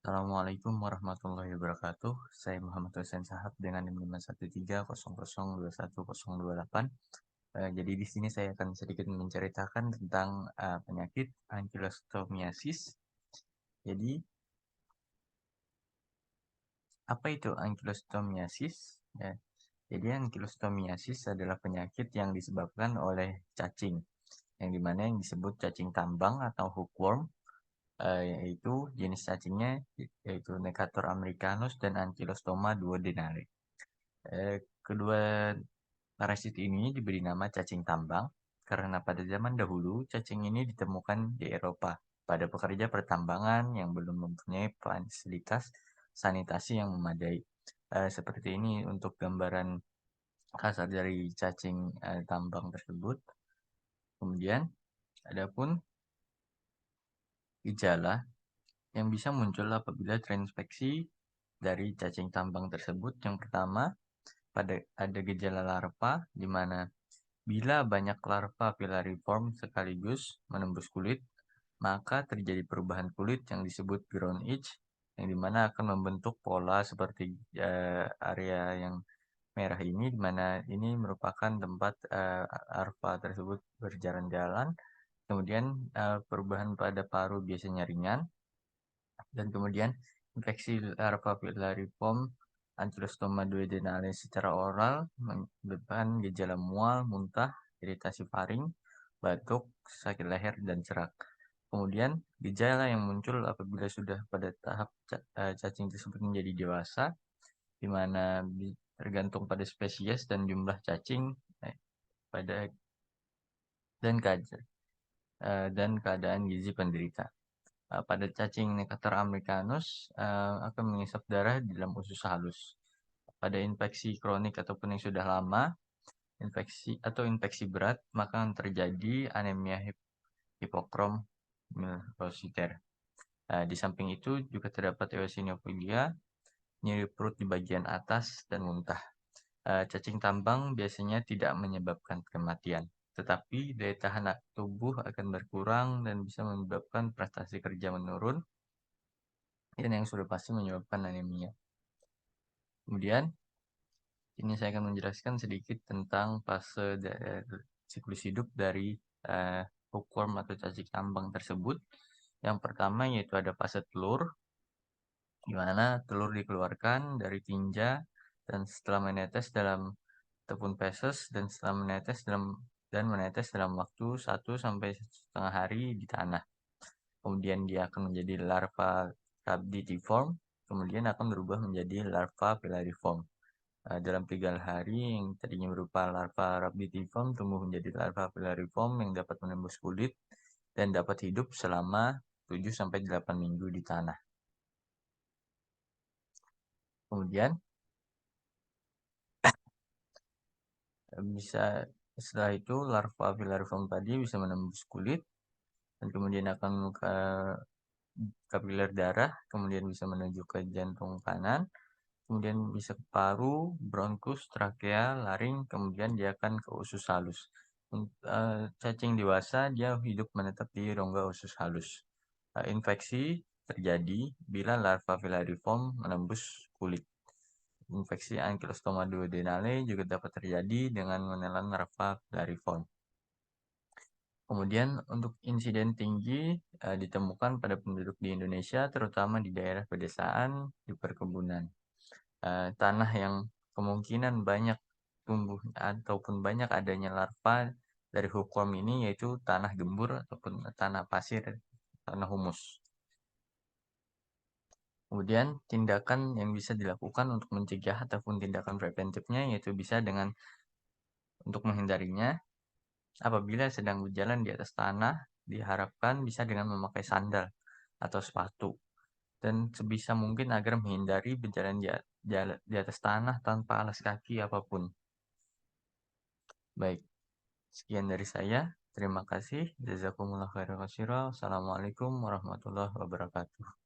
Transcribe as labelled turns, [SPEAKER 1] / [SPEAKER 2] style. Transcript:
[SPEAKER 1] Assalamualaikum warahmatullahi wabarakatuh. Saya Muhammad Hussein Sahab dengan NIM 513002108. Jadi di sini saya akan sedikit menceritakan tentang penyakit ankylostomiasis. Jadi, apa itu ankylostomiasis? Ya, jadi ankylostomiasis adalah penyakit yang disebabkan oleh cacing, yang dimana yang disebut cacing tambang atau hookworm, yaitu jenis cacingnya yaitu Necator americanus dan Ankylostoma duodenale. Kedua parasit ini diberi nama cacing tambang karena pada zaman dahulu cacing ini ditemukan di Eropa pada pekerja pertambangan yang belum mempunyai fasilitas sanitasi yang memadai. Seperti ini untuk gambaran kasar dari cacing tambang tersebut. Kemudian, adapun gejala yang bisa muncul apabila terinfeksi dari cacing tambang tersebut. Yang pertama, ada gejala larva, di mana bila banyak larva filariform sekaligus menembus kulit, maka terjadi perubahan kulit yang disebut ground itch, yang dimana akan membentuk pola seperti area yang merah ini, dimana ini merupakan tempat larva tersebut berjalan-jalan. Kemudian perubahan pada paru biasanya ringan, dan kemudian infeksi larva filariform Ankylostoma duodenale secara oral menyebabkan gejala mual, muntah, iritasi faring, batuk, sakit leher, dan serak. Kemudian gejala yang muncul apabila sudah pada tahap cacing tersebut menjadi dewasa, di mana tergantung pada spesies dan jumlah cacing pada dan keadaan gizi penderita. Pada cacing Necator americanus akan mengisap darah di dalam usus halus. Pada infeksi kronik ataupun yang sudah lama, infeksi berat, maka akan terjadi anemia hipokrom milositer. Di samping itu juga terdapat eosinofilia, nyeri perut di bagian atas, dan muntah. Cacing tambang biasanya tidak menyebabkan kematian, tetapi daya tahan tubuh akan berkurang dan bisa menyebabkan prestasi kerja menurun, dan yang sudah pasti menyebabkan anemia. Kemudian, ini saya akan menjelaskan sedikit tentang fase siklus hidup dari hookworm atau cacing tambang tersebut. Yang pertama yaitu ada fase telur, di mana telur dikeluarkan dari tinja dan setelah menetes dalam tepung feses dan setelah menetes dalam waktu 1-1,5 hari di tanah. Kemudian dia akan menjadi larva rhabditiform, kemudian akan berubah menjadi larva filariform. Dalam 3 hari yang tadinya berupa larva rhabditiform tumbuh menjadi larva filariform yang dapat menembus kulit dan dapat hidup selama 7-8 minggu di tanah. Kemudian setelah itu larva filariform tadi bisa menembus kulit dan kemudian akan ke kapiler darah, kemudian bisa menuju ke jantung kanan, kemudian bisa ke paru, bronkus, trakea, laring, kemudian dia akan ke usus halus. Cacing dewasa dia hidup menetap di rongga usus halus. Infeksi terjadi bila larva filariform menembus kulit. Infeksi Ankylostoma duodenale juga dapat terjadi dengan menelan larva filariform. Kemudian untuk insiden tinggi ditemukan pada penduduk di Indonesia, terutama di daerah pedesaan, di perkebunan. Tanah yang kemungkinan banyak tumbuh ataupun banyak adanya larva dari hookworm ini yaitu tanah gembur ataupun tanah pasir, tanah humus. Kemudian tindakan yang bisa dilakukan untuk mencegah ataupun tindakan preventifnya yaitu bisa dengan untuk menghindarinya. Apabila sedang berjalan di atas tanah, diharapkan bisa dengan memakai sandal atau sepatu. Dan sebisa mungkin agar menghindari berjalan di atas tanah tanpa alas kaki apapun. Baik, sekian dari saya. Terima kasih. Jazakumullah khairan katsira. Assalamualaikum warahmatullahi wabarakatuh.